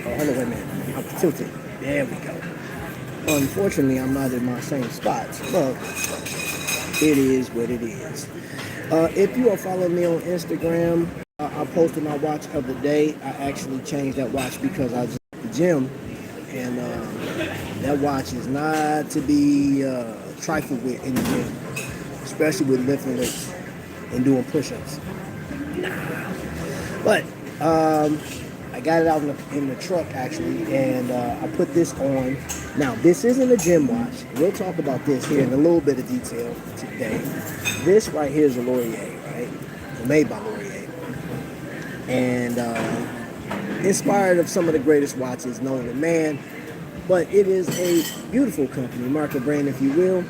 Oh, hold on, wait a minute. I'm tilted. There we go. Unfortunately, I'm not in my same spots, but it is what it is. If you are following me on Instagram, I posted my watch of the day. I actually changed that watch because I was at the gym, and that watch is not to be trifled with in the gym, especially with lifting weights and doing push-ups. But I got it out in the truck actually, and I put this on. Now, this isn't a gym watch. We'll talk about this here in a little bit of detail today. This right here is a Laurier, right? Made by Laurier. And inspired of some of the greatest watches known to man. But it is a beautiful company, market brand, if you will,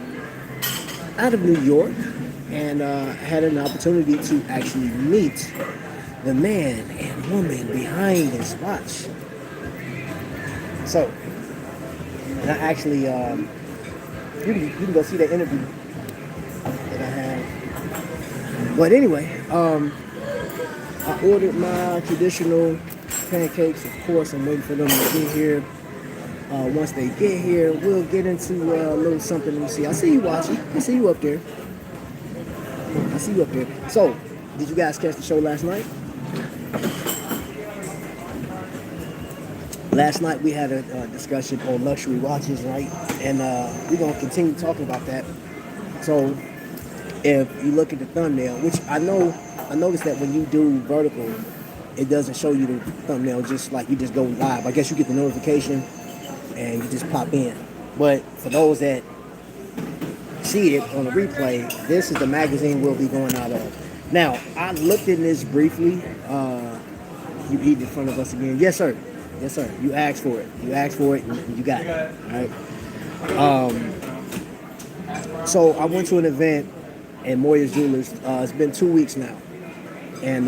out of New York. And I had an opportunity to actually meet the man and woman behind this watch. So, and I actually, you can go see that interview that I had. But anyway, I ordered my traditional pancakes. Of course, I'm waiting for them to get here. Once they get here, we'll get into a little something. Let me see. I see you watching. I see you up there. I see you up there. So, did you guys catch the show last night? Last night we had a discussion on luxury watches, right? And we're going to continue talking about that. So if you look at the thumbnail, which I noticed that when you do vertical, it doesn't show you the thumbnail, just like you just go live. I guess you get the notification and you just pop in. But for those that see it on the replay, this is the magazine we'll be going out of. Now, I looked in this briefly. You eat in front of us again. Yes, sir. Yes, sir. You asked for it. You asked for it, and you got it. All right. So I went to an event at Moya's Jewelers. It's been 2 weeks now, and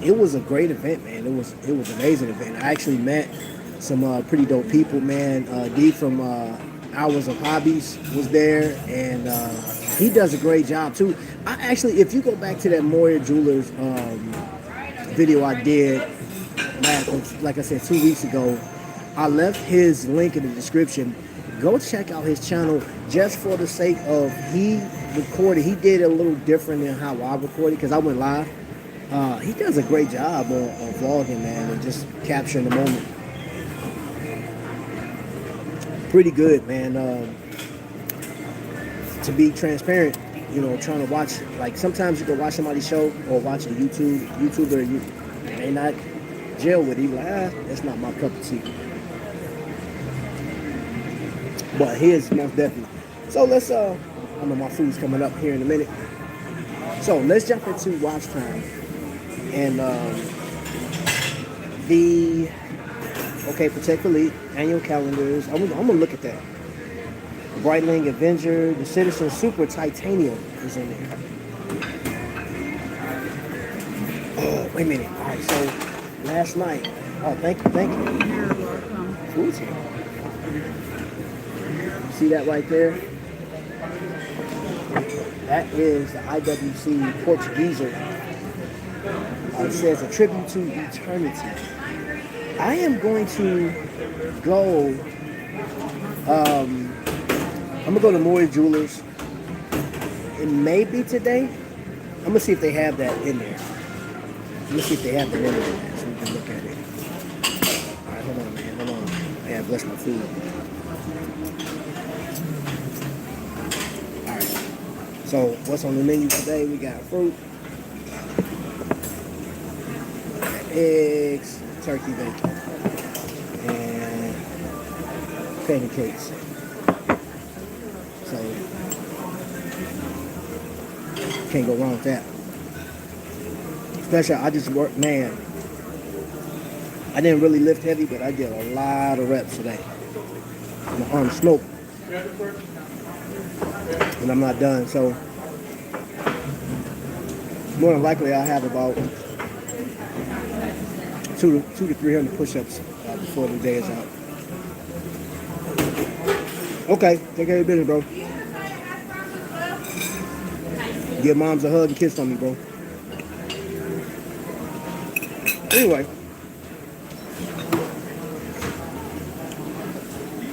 it was a great event, man. It was an amazing event. I actually met some pretty dope people, man. D from Hours of Hobbies was there, and he does a great job too. I actually, if you go back to that Moya Jewelers video I did, like I said, 2 weeks ago, I left his link in the description. Go check out his channel just for the sake of he recorded. He did it a little different than how I recorded because I went live. He does a great job on vlogging, man, and just capturing the moment. Pretty good, man. To be transparent, you know, trying to watch, like sometimes you can watch somebody's show or watch a YouTuber, you may not gel with it. You're like, that's not my cup of tea. But his most definitely. So let's, I know my food's coming up here in a minute. So let's jump into watch time. And Protect Elite, annual calendars. I'm gonna look at that. Breitling Avenger, the Citizen Super Titanium is in there. Oh, wait a minute. All right, so last night. Oh, thank you. You're welcome. Food's here. See that right there? That is the IWC Portugueser. It says a tribute to eternity. I am going to go. I'm gonna go to Moya Jewelers. It may be today. I'm gonna see if they have that in there. Let me see if they have that in there, so we can look at it. All right, hold on, man. Hold on. I gotta bless my food. All right. So what's on the menu today? We got fruit, we got eggs, turkey bacon, and pancakes. So can't go wrong with that. Especially, I just worked, man. I didn't really lift heavy, but I did a lot of reps today. My arms smoke, and I'm not done. So more than likely, I'll have about 200 to 300 push-ups before the day is out. Okay, take care of your business, bro. Give moms a hug and kiss on me, bro. Anyway,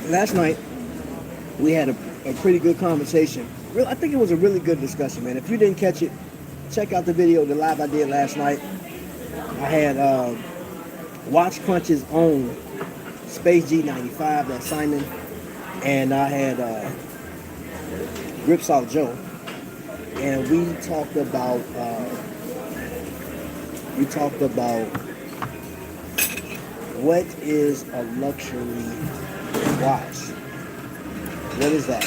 last night we had a pretty good conversation. I think it was a really good discussion, man. If you didn't catch it, check out the video, the live I did last night. I had Watch Crunch's own Space G95, that's Simon, and I had Ripsaw Joe, and we talked about what is a luxury watch. What is that?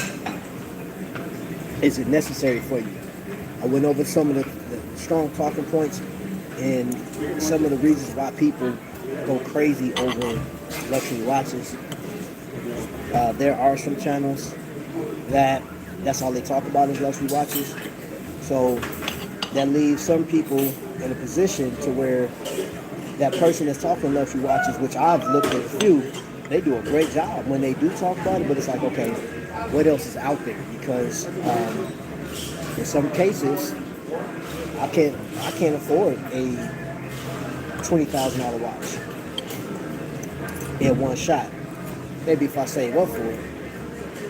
Is it necessary for you? I went over some of the strong talking points and some of the reasons why people go crazy over luxury watches. There are some channels that's all they talk about is luxury watches. So that leaves some people in a position to where that person that's talking luxury watches, which I've looked at a few, they do a great job when they do talk about it, but it's like, okay, what else is out there? Because in some cases, I can't afford a $20,000 watch in one shot. Maybe if I save up for it,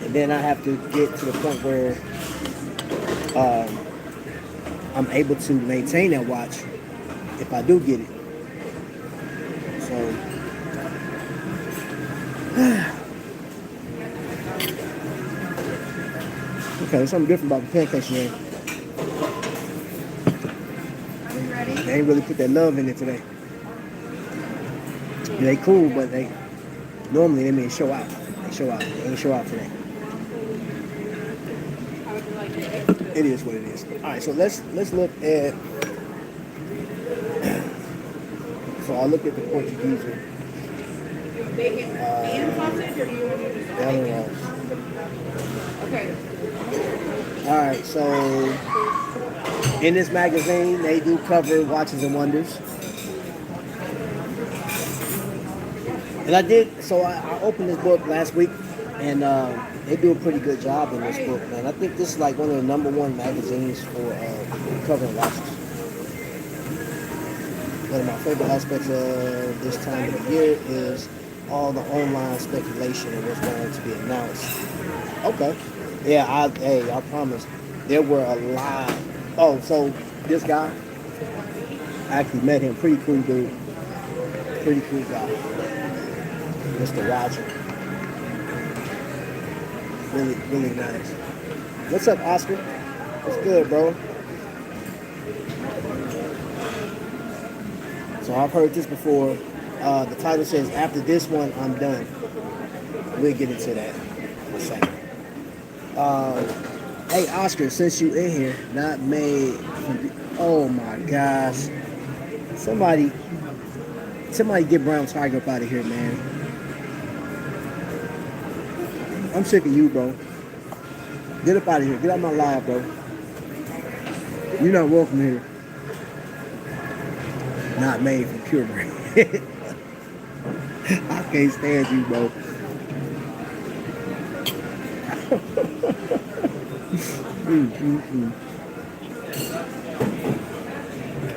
and then I have to get to the point where I'm able to maintain that watch if I do get it. So okay, there's something different about the pancakes today. They ain't really put that love in it today. They cool, but normally they may show out. They show out. They ain't show out today. It is what it is. All right, so let's look at. So I'll look at the Portuguese one. Bacon and sausage, or do you want to do just bacon? Okay. All right, so in this magazine, they do cover Watches and Wonders. And I opened this book last week, and they do a pretty good job in this book, man. I think this is like one of the #1 magazines for covering watches. One of my favorite aspects of this time of the year is all the online speculation of what's going to be announced. Okay. Yeah, I promise. There were a lot. Oh, so this guy, I actually met him. Pretty cool dude. Pretty cool guy. Mr. Roger. Really, really nice. What's up, Oscar? What's good, bro? So I've heard this before. The title says, after this one, I'm done. We'll get into that in a second. Hey, Oscar, since you in here, not made from... Oh, my gosh. Somebody get Brown Tiger up out of here, man. I'm sick of you, bro. Get up out of here. Get out of my live, bro. You're not welcome here. Not made from purebred. I can't stand you, bro.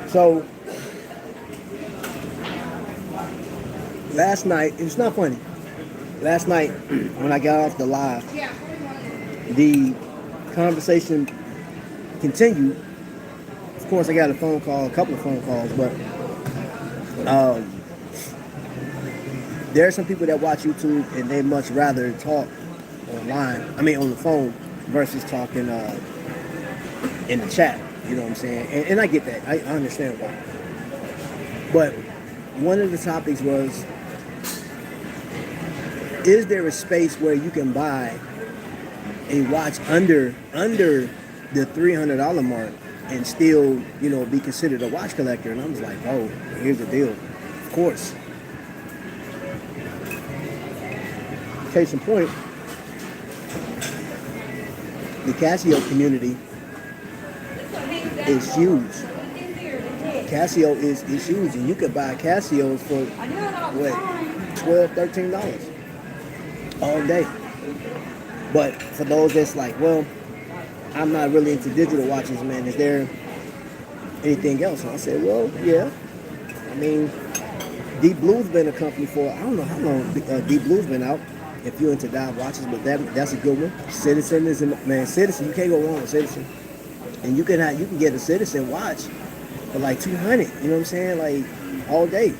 So, last night, it's not funny. Last night, when I got off the live, the conversation continued. Of course, I got a couple of phone calls, but there are some people that watch YouTube and they much rather talk on the phone versus talking in the chat. You know what I'm saying? And I get that. I understand why. But one of the topics was, is there a space where you can buy a watch under the $300 mark and still, be considered a watch collector? And I was like, oh, here's the deal. Of course. Case in point, the Casio community is huge. Casio is huge, and you could buy Casios for $12, $13 all day. But for those that's like, well, I'm not really into digital watches, man, is there anything else? And I said, well, yeah. I mean, Deep Blue's been a company for, I don't know how long Deep Blue's been out. if you're into dive watches, but that's a good one. Citizen is man. Citizen, you can't go wrong with Citizen, and you can get a Citizen watch for like 200. You know what I'm saying? Like all day.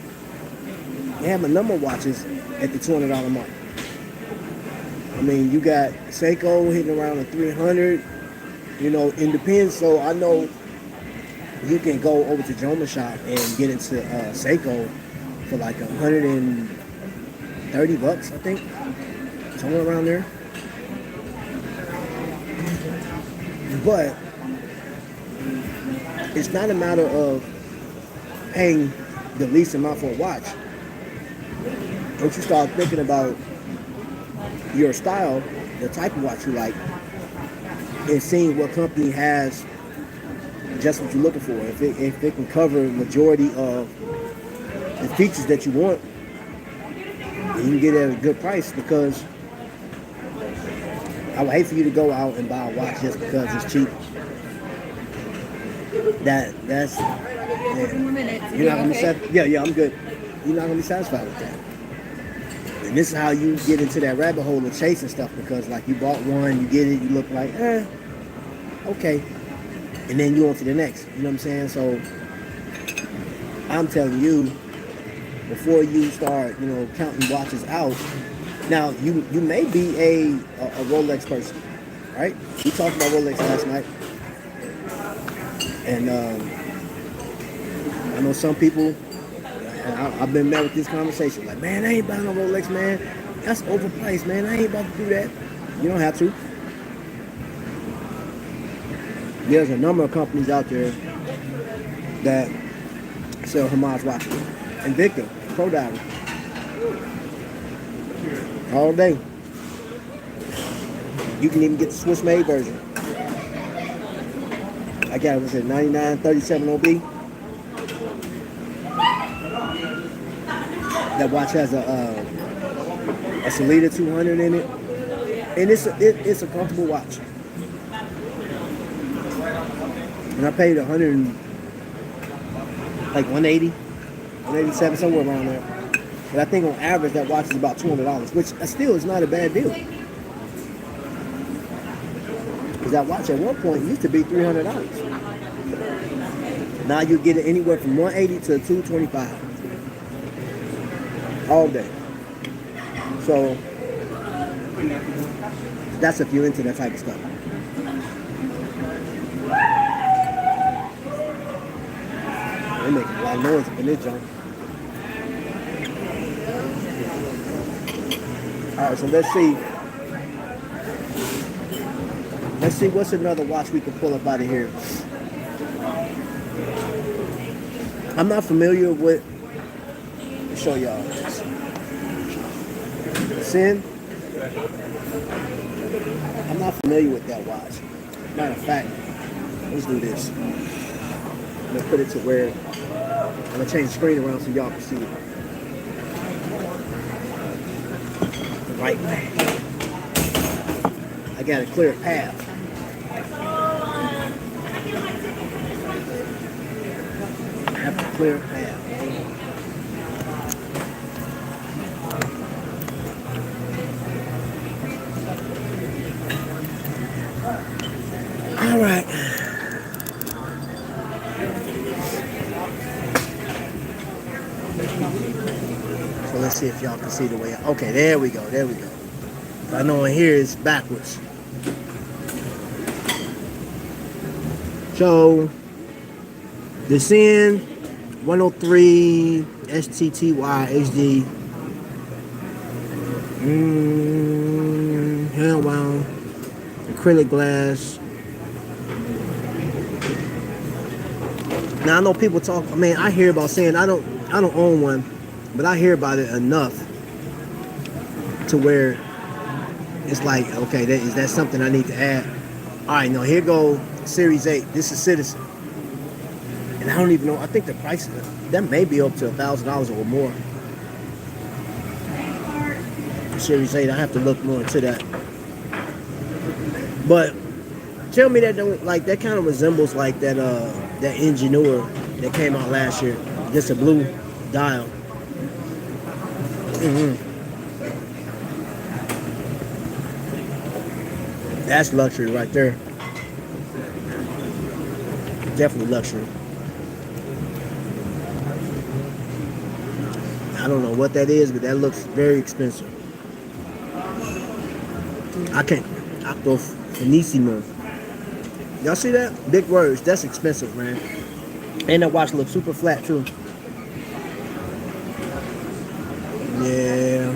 They have a number of watches at the $200 mark. I mean, you got Seiko hitting around the 300. You know, it depends. So I know you can go over to Joma Shop and get into Seiko for like $130, I think, somewhere around there. But it's not a matter of paying the least amount for a watch. Once you start thinking about your style, the type of watch you like, and seeing what company has just what you're looking for. If it can cover the majority of the features that you want, you can get it at a good price, because I would hate for you to go out and buy a watch just because it's cheap. That's yeah. You're not gonna be yeah, I'm good. You're not gonna be satisfied with that. And this is how you get into that rabbit hole of chasing stuff, because like you bought one, you get it, you look like, okay. And then you on to the next. You know what I'm saying? So I'm telling you, before you start, counting watches out. Now you may be a Rolex person, right? We talked about Rolex last night, and I know some people. I've been met with this conversation, like, man, I ain't buying no Rolex, man. That's overpriced, man. I ain't about to do that. You don't have to. There's a number of companies out there that sell homage watches. Invicta, Pro Diver, all day. You can even get the Swiss made version. I got, what's it, 9937 OB. That watch has a Salida 200 in it, and it's a comfortable watch. And I paid 180, 187, somewhere around there. But I think on average that watch is about $200, which still is not a bad deal. Because that watch at one point used to be $300. Now you get it anywhere from 180 to 225. All day. So that's if you're into that type of stuff. They make a lot of noise up in this junk. Alright, so let's see what's another watch we can pull up out of here. I'm not familiar with, let me show y'all this. Sin. I'm not familiar with that watch. Matter of fact, let's do this. I'm gonna put it to where I'm gonna change the screen around so y'all can see it. The right way. I got a clear path. I have a clear path. All right. So let's see if y'all can see the way. Okay, there we go. I know in here it's backwards. So the Sin 103 STTY HD. Hand wound. Acrylic glass. Now I know people talk. I mean, I hear about saying I don't own one, but I hear about it enough to where it's like, okay, is that something I need to add? All right, now here go Series 8. This is Citizen, and I don't even know. I think the price that may be up to $1,000 or more. Series 8. I have to look more into that. But tell me that don't, like, that kind of resembles like that Ingenua that came out last year. Just a blue dial. That's luxury right there. Definitely luxury. I don't know what that is, but that looks very expensive. I can't. Octo Finissimo. Y'all see that? Big words. That's expensive, man. And that watch looks super flat too. Yeah.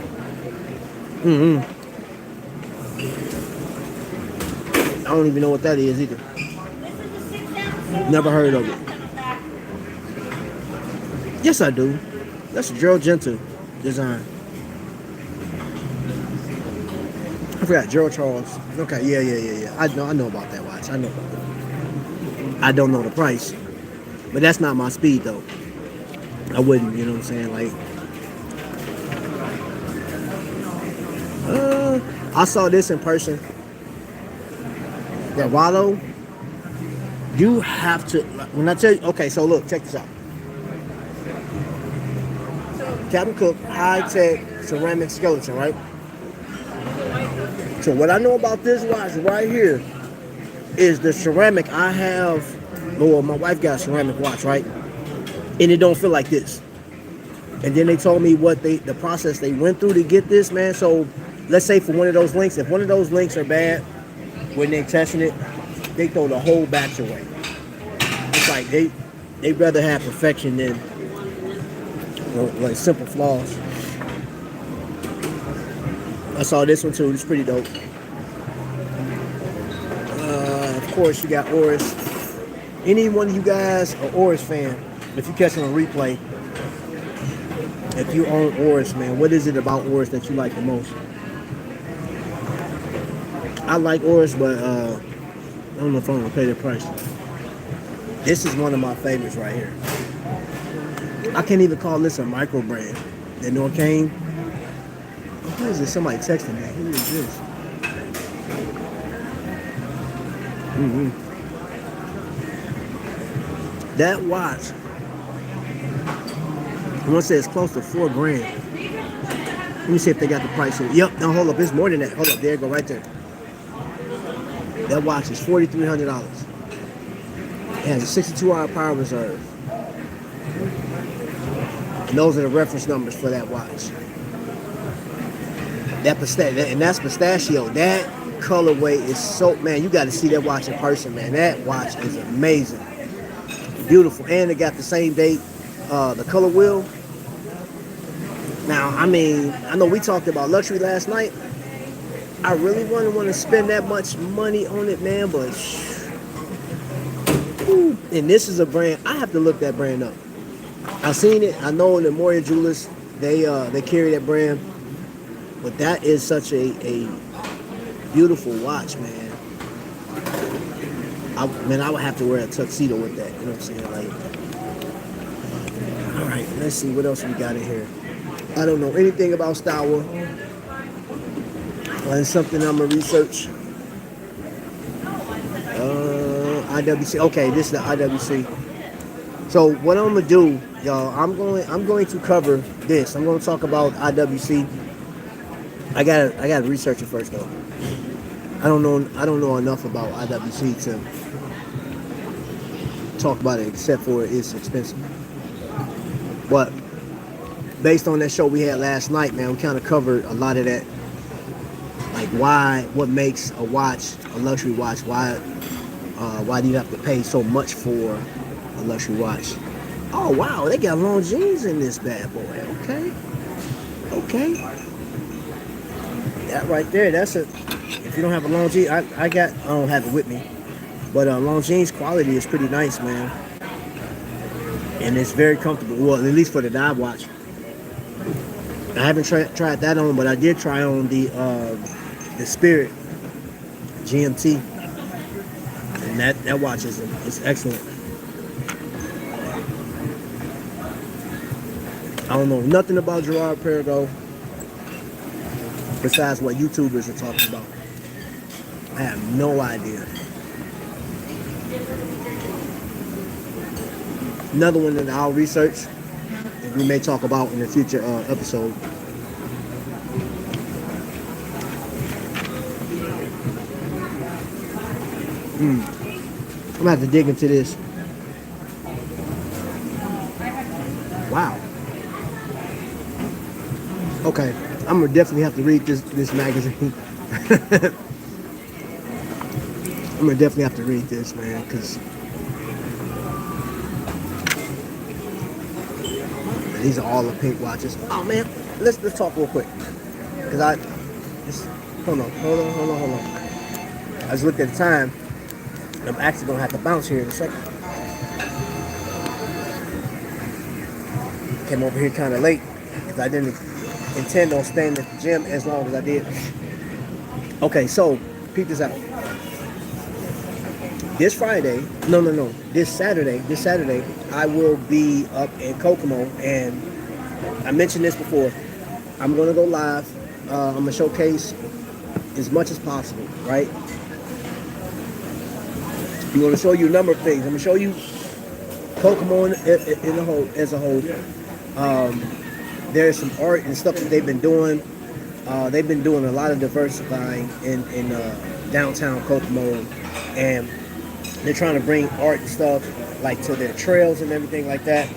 I don't even know what that is either. Never heard of it. Yes, I do. That's a Gerald Gentile design. I forgot Gerald Charles. Okay, yeah. I know about that watch. I know about it. I don't know the price, but that's not my speed though. I wouldn't, you know what I'm saying? Like, I saw this in person. That Wallow, you have to. When I tell you, okay, so look, check this out. Captain Cook high-tech ceramic skeleton, right? So what I know about this watch right here is the ceramic I have. Well, my wife got a ceramic watch, right? And it don't feel like this. And then they told me what the process they went through to get this, man. So let's say for one of those links, if one of those links are bad when they're testing it, they throw the whole batch away. It's like they rather have perfection than like simple flaws. I saw this one too. It's pretty dope. Of course, you got Oris. Any one of you guys are Oris fan? If you catch it on replay, if you own Oris, man, what is it about Oris that you like the most? I like Oris, but I don't know if I'm gonna pay the price. This is one of my favorites right here. I can't even call this a micro brand. The Norcane. Who is this? Somebody texting me. Who is this? That watch, I want to say it's close to $4,000. Let me see if they got the price here. Yep, no, hold up, it's more than that. Hold up, there you go, right there. That watch is $4,300. It has a 62-hour power reserve. And those are the reference numbers for that watch. And that's pistachio. That colorway is so, man, you got to see that watch in person, man. That watch is amazing. Beautiful. And it got the same date, the color wheel. Now, I mean, I know we talked about luxury last night. I really wouldn't want to spend that much money on it, man, but and this is a brand, I have to look that brand up. I've seen it. I know the Moria Jewelers, they carry that brand. But that is such a beautiful watch, man. I would have to wear a tuxedo with that. You know what I'm saying? Like, all right, let's see what else we got in here. I don't know anything about Stour. Well, it's something I'm gonna research. IWC. Okay, this is the IWC. So what I'm gonna do, y'all, I'm going to cover this. I'm gonna talk about IWC. I gotta research it first though. I don't know enough about IWC to talk about it, except for it's expensive. But based on that show we had last night, man, we kind of covered a lot of that. Like what makes a watch a luxury watch? Why do you have to pay so much for a luxury watch? Oh wow, they got long jeans in this bad boy. Okay. That right there, that's a. If you don't have a long jeans, I don't have it with me, but long jeans quality is pretty nice, man, and it's very comfortable. Well, at least for the dive watch. I haven't tried that on, but I did try on the Spirit GMT, and that watch is excellent. I don't know nothing about Gerard Perregaux besides what YouTubers are talking about. I have no idea. Another one that I'll research and we may talk about in a future episode. I'm gonna have to dig into this. Wow. Okay, I'm gonna definitely have to read this magazine. I'm gonna definitely have to read this, man, because these are all the pink watches. Oh man, let's talk real quick, because I just hold on. I just looked at the time. I'm actually gonna have to bounce here in a second. Came over here kind of late because I didn't intend on staying at the gym as long as I did. Okay, so peep this out. This Friday, no, this Saturday, I will be up in Kokomo, and I mentioned this before. I'm gonna go live. I'm gonna showcase as much as possible, right? I'm gonna show you a number of things. I'm gonna show you Kokomo in the whole, as a whole. There's some art and stuff that they've been doing. They've been doing a lot of diversifying in downtown Kokomo, and they're trying to bring art and stuff like to their trails and everything like that.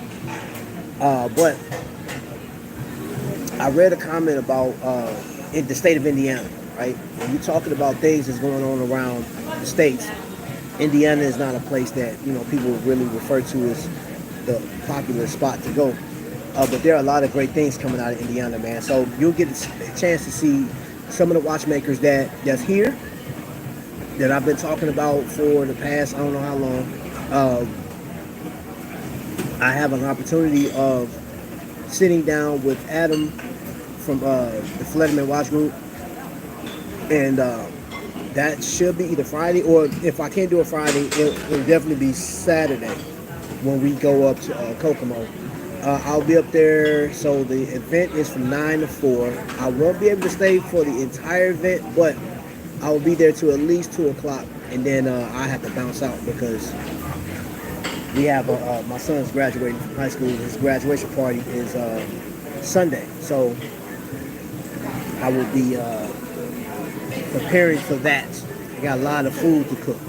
But I read a comment about in the state of Indiana, right? When you're talking about things that's going on around the states, Indiana is not a place that people really refer to as the popular spot to go. But there are a lot of great things coming out of Indiana, man. So you'll get a chance to see some of the watchmakers that's here, that I've been talking about for the past, I don't know how long. I have an opportunity of sitting down with Adam from the Fletterman Watch Group, and that should be either Friday, or if I can't do it Friday, it'll definitely be Saturday when we go up to Kokomo. I'll be up there, so the event is from 9 to 4. I won't be able to stay for the entire event, but I will be there till at least 2 o'clock, and then I have to bounce out because we have my son's graduating from high school. His graduation party is Sunday, so I will be preparing for that. I got a lot of food to cook.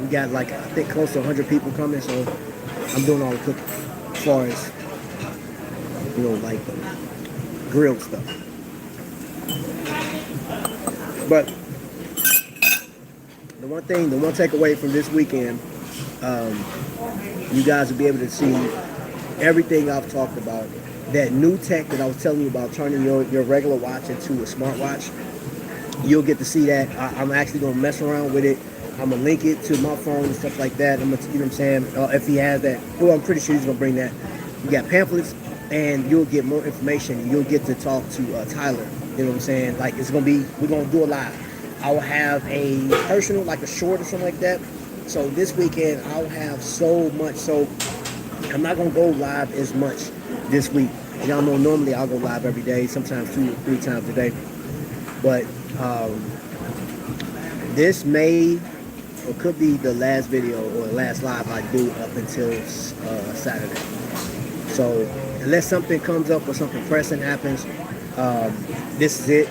We got I think close to 100 people coming, so I'm doing all the cooking as far as grilled stuff. But the one takeaway from this weekend, you guys will be able to see everything I've talked about. That new tech that I was telling you about, turning your regular watch into a smartwatch, you'll get to see that. I'm actually going to mess around with it. I'm going to link it to my phone and stuff like that. I'm going to, what I'm saying, if he has that. Well, I'm pretty sure he's going to bring that. You got pamphlets, and you'll get more information. You'll get to talk to Tyler. You know what I'm saying? It's going to be, we're going to do a live. I will have a personal, like a short or something like that. So this weekend, I'll have so much. So I'm not going to go live as much this week. Y'all know normally I'll go live every day, sometimes 2 or 3 times a day. But this may or could be the last video or the last live I do up until Saturday. So unless something comes up or something pressing happens, this is it.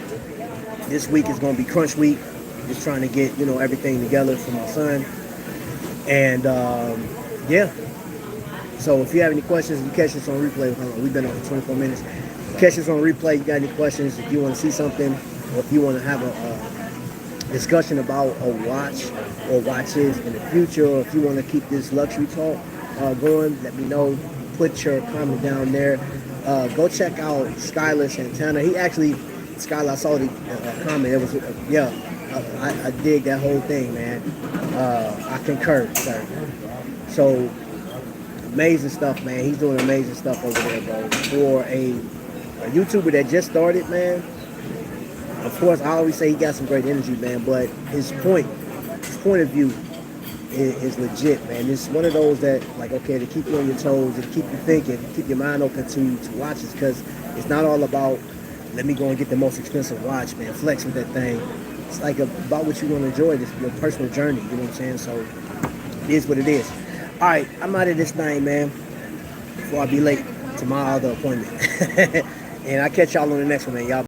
This week is going to be crunch week. Just trying to get everything together for my son. And yeah. So if you have any questions, you catch this on replay. We've been on for 24 minutes. Catch this on replay. You got any questions? If you want to see something, or if you want to have a discussion about a watch or watches in the future, or if you want to keep this luxury talk going, let me know. Put your comment down there. Go check out Skylar Santana. He actually, Skylar, I saw the comment. It was, I dig that whole thing, man. I concur, sir. So, amazing stuff, man. He's doing amazing stuff over there, bro. For a YouTuber that just started, man. Of course, I always say he got some great energy, man. But his point of view is legit, man. It's one of those that, to keep you on your toes and keep you thinking, keep your mind open to watches, because it's not all about, let me go and get the most expensive watch, man. Flex with that thing. It's about what you want to enjoy, your personal journey. You know what I'm saying? So it is what it is. All right, I'm out of this thing, man, before I be late to my other appointment. And I'll catch y'all on the next one, man. Y'all.